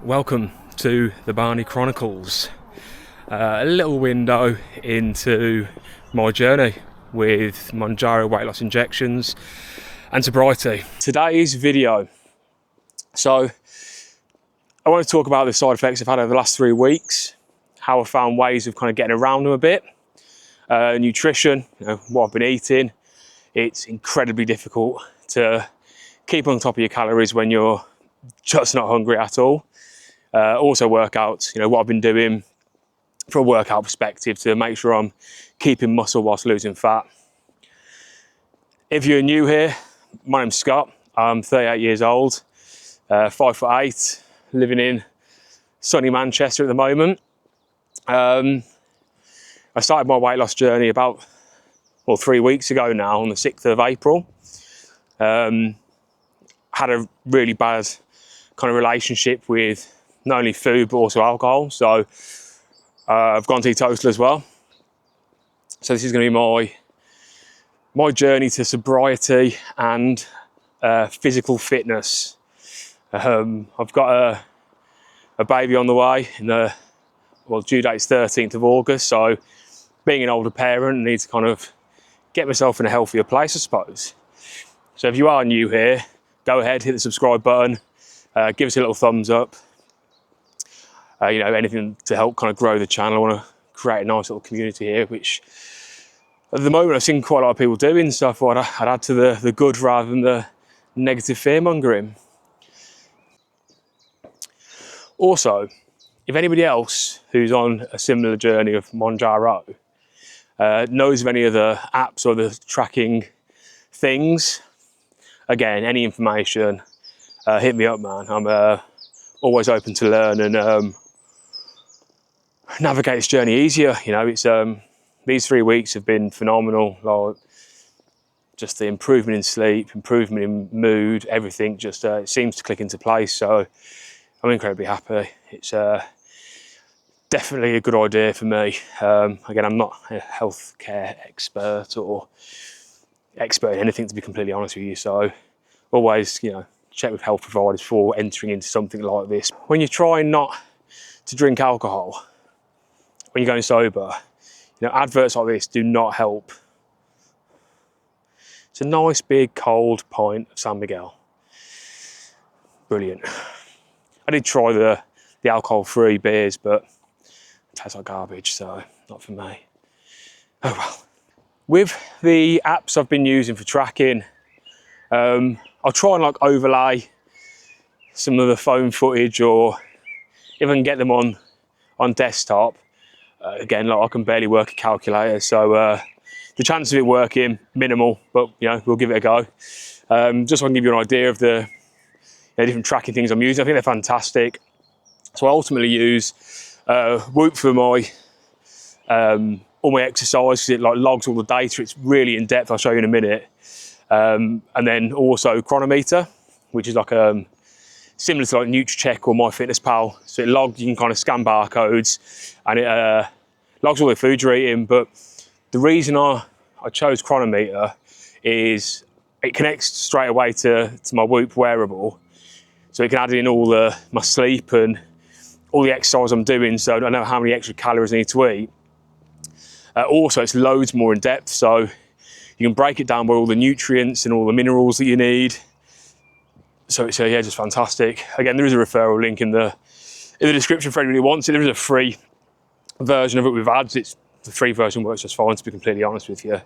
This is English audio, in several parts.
Welcome to the Barney Chronicles, a little window into my journey with Mounjaro weight loss injections and sobriety. Today's video, so I want to talk about the side effects I've had over the last 3 weeks, how I found ways of kind of getting around them a bit, nutrition, what I've been eating. It's incredibly difficult to keep on top of your calories when you're just not hungry at all. Also workouts, what I've been doing from a workout perspective to make sure I'm keeping muscle whilst losing fat. If you're new here, my name's Scott. I'm 38 years old, 5'8", living in sunny Manchester at the moment. I started my weight loss journey about 3 weeks ago now, on the 6th of April. Had a really bad kind of relationship with not only food but also alcohol, so I've gone teetotal as well. So this is going to be my journey to sobriety and physical fitness. I've got a baby on the way, due date's 13th of August, so being an older parent, I need to kind of get myself in a healthier place, I suppose. So if you are new here, go ahead, hit the subscribe button, give us a little thumbs up. Anything to help kind of grow the channel. I want to create a nice little community here, which at the moment I've seen quite a lot of people doing, so I thought I'd add to the good rather than the negative fear mongering. Also, if anybody else who's on a similar journey of Mounjaro knows of any other apps or the tracking things, again, any information, hit me up, man. I'm always open to learn and navigate this journey easier. It's these 3 weeks have been phenomenal. Like, just the improvement in sleep, improvement in mood, everything just it seems to click into place. So I'm incredibly happy. It's definitely a good idea for me. Again, I'm not a healthcare expert or expert in anything, to be completely honest with you. So always, check with health providers before entering into something like this. When you're trying not to drink alcohol, when you're going sober, adverts like this do not help. It's a nice big cold pint of San Miguel. Brilliant. I did try the alcohol-free beers, but it tastes like garbage, so not for me. Oh well. With the apps I've been using for tracking, I'll try and overlay some of the phone footage, or if I can get them on desktop. Again, I can barely work a calculator, so the chance of it working, minimal, but we'll give it a go. Just so I can give you an idea of the different tracking things I'm using. I think they're fantastic. So I ultimately use Whoop for my all my exercise, because it logs all the data. It's really in depth. I'll show you in a minute. And then also Cronometer, which is similar to NutriCheck or MyFitnessPal. So it logs, you can kind of scan barcodes, and it logs all the food you're eating. But the reason I chose Cronometer is it connects straight away to my Whoop wearable. So it can add in all my sleep and all the exercise I'm doing, so I know how many extra calories I need to eat. Also, it's loads more in depth, so you can break it down by all the nutrients and all the minerals that you need. So it's just fantastic. Again, there is a referral link in the description for anybody who wants it. There is a free version of it with ads. The free version works just fine, to be completely honest with you.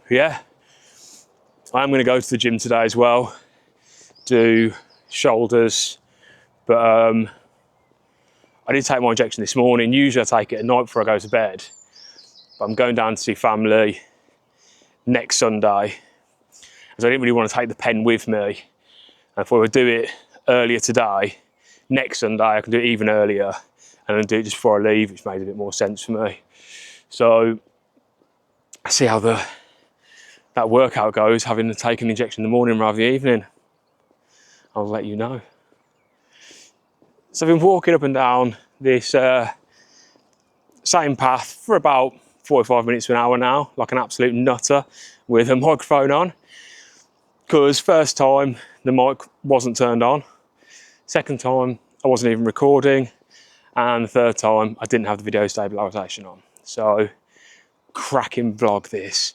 Yeah, I'm going to go to the gym today as well, do shoulders, but I did take my injection this morning. Usually I take it at night before I go to bed, but I'm going down to see family next Sunday, as I didn't really want to take the pen with me. And if I would do it earlier today, next Sunday I can do it even earlier, and then do it just before I leave, which made a bit more sense for me. So I see how that workout goes, having taken the injection in the morning rather than the evening. I'll let you know. So I've been walking up and down this same path for about 45 minutes to an hour now, like an absolute nutter with a microphone on, because first time the mic wasn't turned on. Second time, I wasn't even recording. And the third time, I didn't have the video stabilisation on. So, cracking vlog this.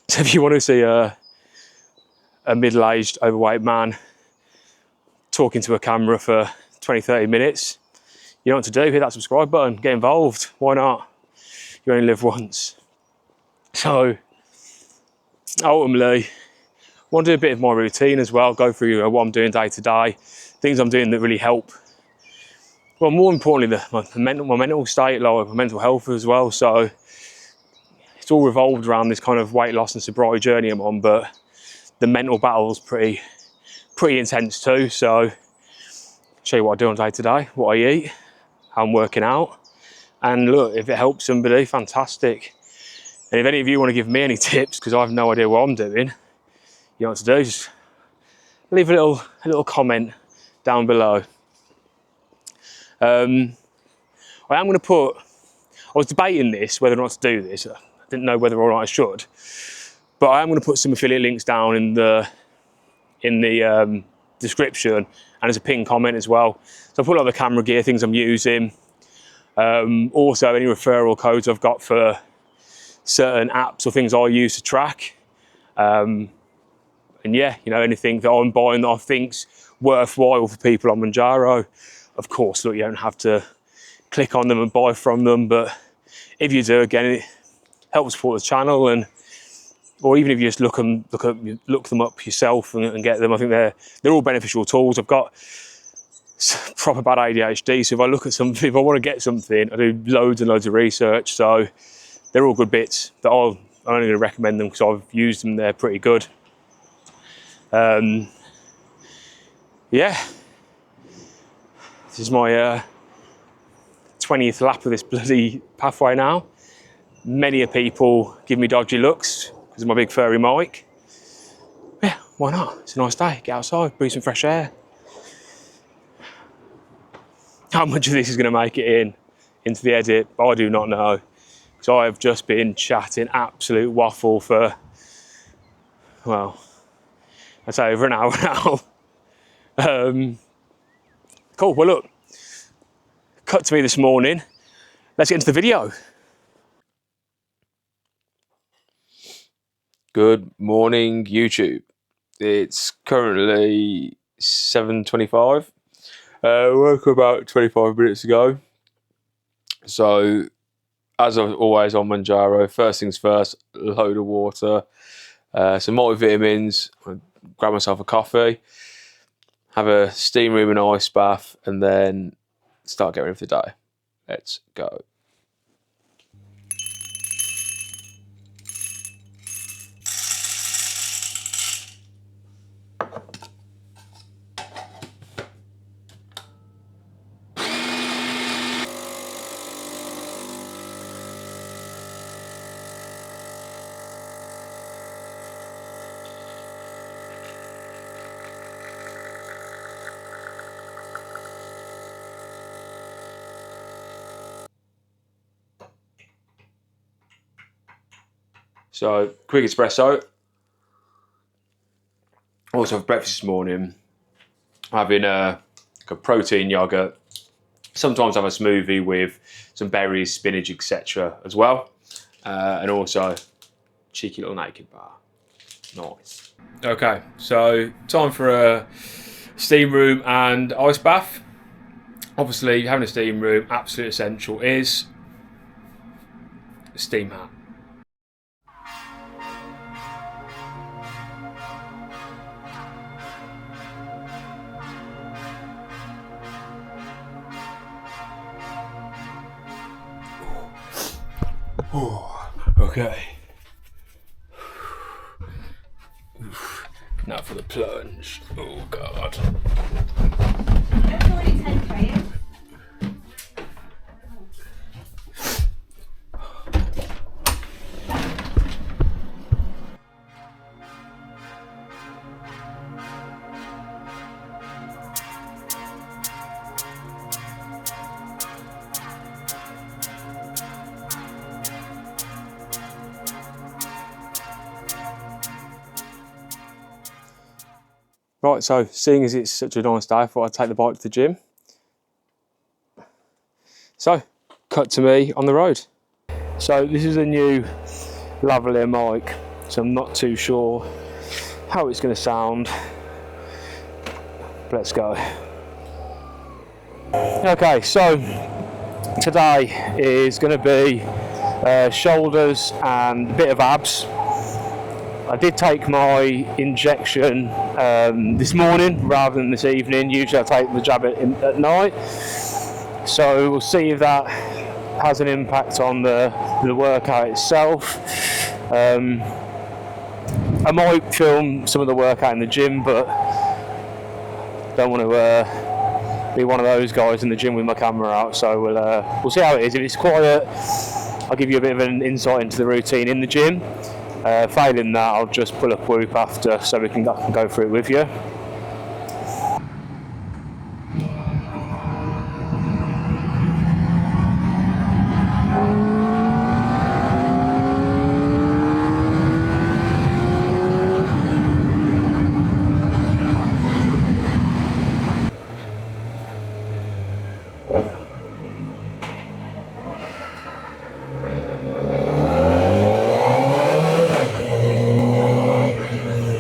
So if you want to see a middle-aged, overweight man talking to a camera for 20-30 minutes, you know what to do, hit that subscribe button, get involved, why not? You only live once. So, ultimately, I want to do a bit of my routine as well, go through what I'm doing day to day, things I'm doing that really help. Well, more importantly, my mental state, like my mental health as well. So it's all revolved around this kind of weight loss and sobriety journey I'm on, but the mental battle's pretty intense too. So show you what I do on day to day, what I eat, how I'm working out, and look, if it helps somebody, fantastic. And if any of you want to give me any tips, because I have no idea what I'm doing, you know what to do, just leave a little comment down below. I am going to put, I was debating this, whether or not to do this. I didn't know whether or not I should, but I am going to put some affiliate links down in the description and as a pinned comment as well. So I put a lot of the camera gear, things I'm using, also any referral codes I've got for certain apps or things I use to track. And yeah, you know, anything that I'm buying that I think's worthwhile for people on Mounjaro. Of course, look, you don't have to click on them and buy from them, but if you do, again, it helps support the channel, and or even if you just look them up yourself and get them, I think they're all beneficial tools. I've got proper bad ADHD, so if I look at something, if I want to get something, I do loads and loads of research. So they're all good bits that I'm only going to recommend them because I've used them. They're pretty good. Yeah, this is my 20th lap of this bloody pathway now. Many a people give me dodgy looks because of my big furry mic. Yeah, why not? It's a nice day. Get outside, breathe some fresh air. How much of this is going to make it into the edit, I do not know. Because I have just been chatting absolute waffle for, well, I'd say over an hour now. Cool, well look, cut to me this morning. Let's get into the video. Good morning, YouTube. It's currently 7:25. Woke up about 25 minutes ago. So, as always on Mounjaro, first things first, a load of water, some multivitamins, grab myself a coffee, have a steam room and ice bath, and then start getting ready for the day. Let's go. So, quick espresso. Also for breakfast this morning, having a protein yogurt. Sometimes have a smoothie with some berries, spinach, etc. as well. And also cheeky little naked bar. Nice. Okay, so time for a steam room and ice bath. Obviously, having a steam room, absolute essential is a steam hat. Oh, okay. Now for the plunge. Oh God. Right, so seeing as it's such a nice day, I thought I'd take the bike to the gym. So, cut to me on the road. So this is a new lavalier mic, so I'm not too sure how it's going to sound. Let's go. Okay, so today is going to be shoulders and a bit of abs. I did take my injection this morning rather than this evening. Usually I take the jab at night. So we'll see if that has an impact on the workout itself. I might film some of the workout in the gym, but don't want to be one of those guys in the gym with my camera out. So we'll see how it is. If it's quiet, I'll give you a bit of an insight into the routine in the gym. Failing that, I'll just pull up Whoop after, so I can go through it with you.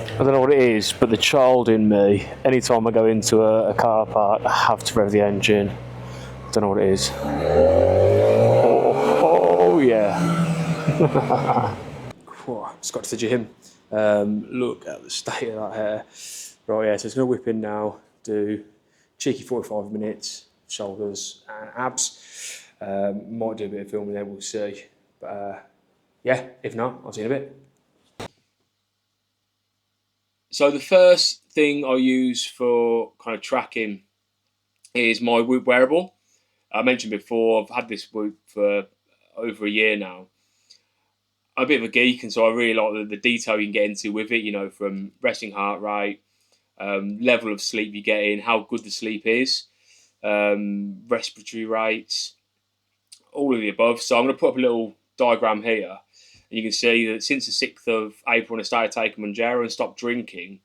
I don't know what it is, but the child in me, anytime I go into a car park, I have to rev the engine. Don't know what it is. Oh yeah. Just got to the gym. Look at the state of that hair. Right, yeah, so it's going to whip in now, do cheeky 45 minutes, shoulders and abs. Might do a bit of filming there, we'll see. But yeah, if not, I'll see you in a bit. So the first thing I use for kind of tracking is my Whoop wearable. I mentioned before, I've had this Whoop for over a year now. I'm a bit of a geek, and so I really like the detail you can get into with it, you know, from resting heart rate, level of sleep you get in, how good the sleep is, respiratory rates, all of the above. So I'm going to put up a little diagram here. You can see that since the 6th of April, when I started taking Mounjaro and stopped drinking,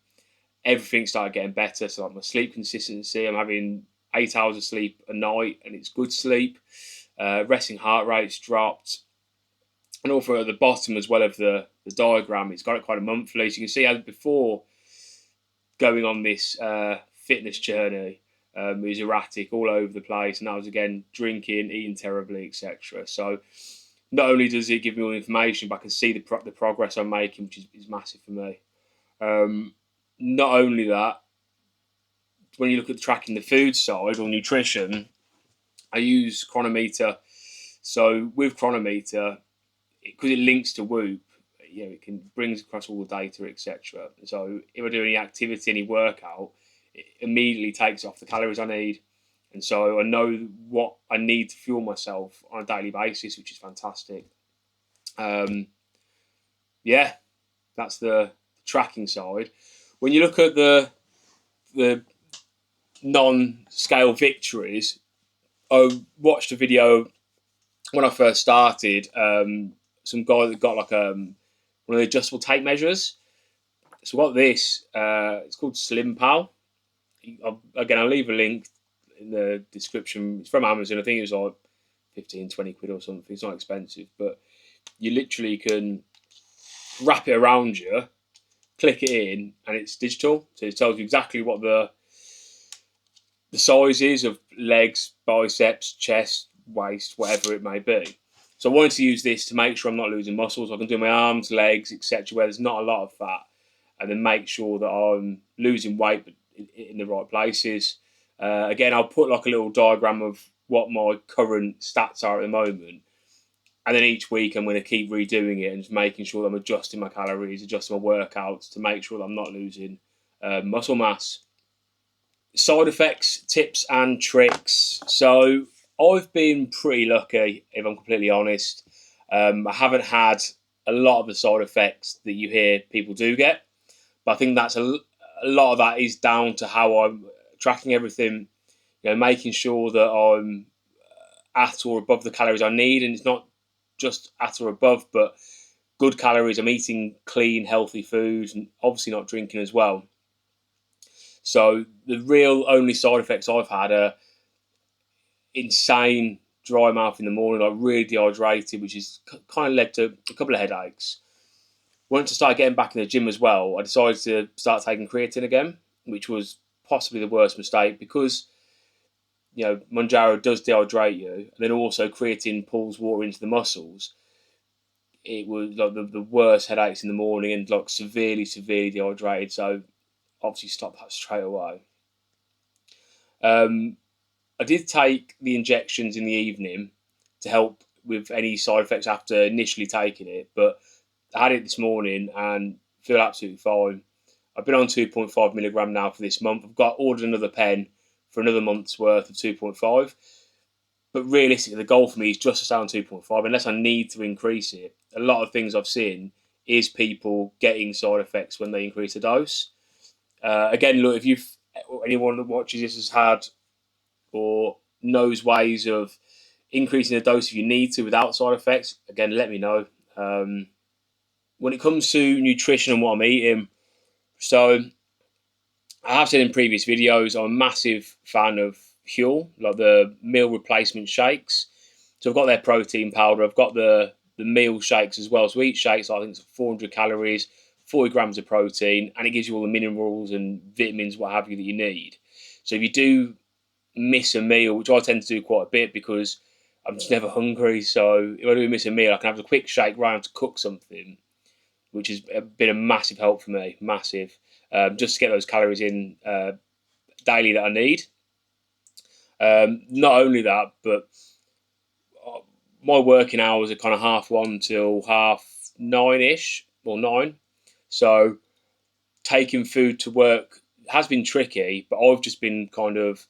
everything started getting better. So like my sleep consistency, I'm having 8 hours of sleep a night, and it's good sleep. Resting heart rate's dropped. And also at the bottom as well of the diagram, it's got it quite a monthly. So you can see how before going on this fitness journey, it was erratic all over the place. And I was, again, drinking, eating terribly, etc. So not only does it give me all the information, but I can see the progress I'm making, which is massive for me. Not only that, when you look at tracking the food side or nutrition, I use Cronometer. So with Cronometer, because it links to Whoop, you know, it brings across all the data, etc. So if I do any activity, any workout, it immediately takes off the calories I need. And so I know what I need to fuel myself on a daily basis, which is fantastic. Yeah, that's the tracking side. When you look at the non-scale victories, I watched a video when I first started. Some guy that got like one of the adjustable tape measures. So what this, it's called Slim Pal. Again, I'll leave a link in the description. It's from Amazon. I think it was like 15, 20 quid or something. It's not expensive, but you literally can wrap it around you, click it in, and it's digital. So it tells you exactly what the size is of legs, biceps, chest, waist, whatever it may be. So I wanted to use this to make sure I'm not losing muscles. I can do my arms, legs, etc., where there's not a lot of fat, and then make sure that I'm losing weight but in the right places. Again, I'll put like a little diagram of what my current stats are at the moment, and then each week I'm going to keep redoing it and just making sure that I'm adjusting my calories, adjusting my workouts to make sure that I'm not losing muscle mass. Side effects, tips and tricks. So I've been pretty lucky, if I'm completely honest. I haven't had a lot of the side effects that you hear people do get, but I think that's a lot of that is down to how I'm tracking everything, you know, making sure that I'm at or above the calories I need, and it's not just at or above, but good calories. I'm eating clean, healthy food, and obviously not drinking as well. So the real only side effects I've had are insane dry mouth in the morning, like really dehydrated, which has kind of led to a couple of headaches. Once I started getting back in the gym as well, I decided to start taking creatine again, which was possibly the worst mistake because, you know, Mounjaro does dehydrate you, and then also creatine pulls water into the muscles. It was like the worst headaches in the morning and like severely dehydrated. So obviously stopped that straight away. I did take the injections in the evening to help with any side effects after initially taking it, but I had it this morning and feel absolutely fine. I've been on 2.5 milligram now for this month. I've got ordered another pen for another month's worth of 2.5. But realistically, the goal for me is just to stay on 2.5 unless I need to increase it. A lot of things I've seen is people getting side effects when they increase the dose. Again, look, if anyone that watches this has had or knows ways of increasing the dose if you need to without side effects, again, let me know. When it comes to nutrition and what I'm eating, so I have said in previous videos, I'm a massive fan of Huel, like the meal replacement shakes. So I've got their protein powder, I've got the meal shakes as well. So each shake, so I think it's 400 calories, 40 grams of protein, and it gives you all the minerals and vitamins, what have you, that you need. So if you do miss a meal, which I tend to do quite a bit because I'm just never hungry, so if I do miss a meal, I can have a quick shake round to cook something, which has been a massive help for me, massive, just to get those calories in daily that I need. Not only that, but my working hours are kind of 1:30 till 9:30ish, or 9. So taking food to work has been tricky, but I've just been kind of,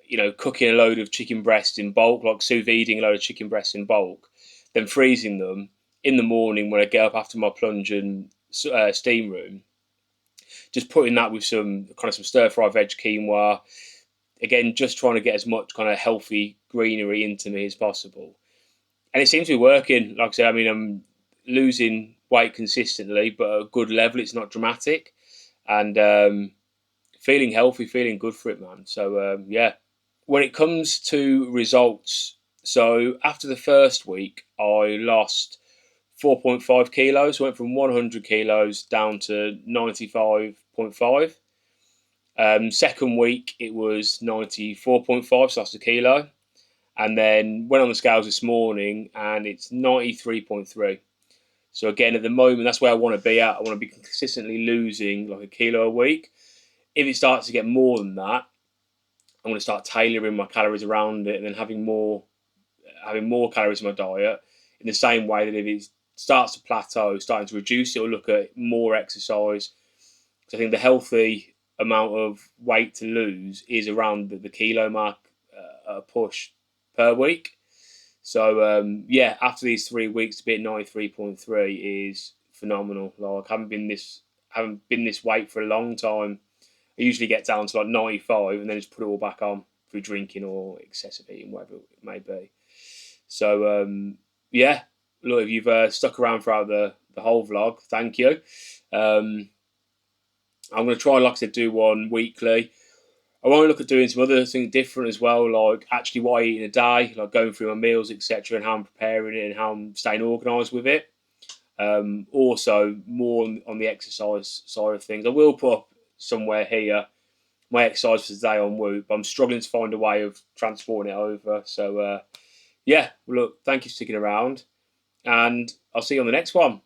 you know, cooking a load of chicken breasts in bulk, like sous videing a load of chicken breasts in bulk, then freezing them in the morning when I get up after my plunge and steam room. Just putting that with some stir fry veg quinoa. Again, just trying to get as much kind of healthy greenery into me as possible. And it seems to be working. Like I said, I mean, I'm losing weight consistently, but at a good level. It's not dramatic. And feeling healthy, feeling good for it, man. So, yeah. When it comes to results, so after the first week, I lost 4.5 kilos. Went from 100 kilos down to 95.5. Second week, it was 94.5, so that's a kilo. And then went on the scales this morning and it's 93.3. So again, at the moment, that's where I want to be at. I want to be consistently losing like a kilo a week. If it starts to get more than that, I'm going to start tailoring my calories around it and then having more calories in my diet in the same way that if it starts to plateau, starting to reduce it, or look at more exercise. So I think the healthy amount of weight to lose is around the kilo mark, a push per week. So yeah, after these 3 weeks to be at 93.3 is phenomenal. Like I haven't been this weight for a long time. I usually get down to like 95 and then just put it all back on through drinking or excessive eating, whatever it may be. So yeah, look, if you've stuck around throughout the whole vlog, thank you. I'm going to try, like I said, do one weekly. I want to look at doing some other things different as well, like actually what I eat in a day, like going through my meals, etc., and how I'm preparing it and how I'm staying organised with it. Also, more on the exercise side of things. I will put up somewhere here my exercise for today on Whoop, but I'm struggling to find a way of transporting it over. So, yeah, well, look, thank you for sticking around, and I'll see you on the next one.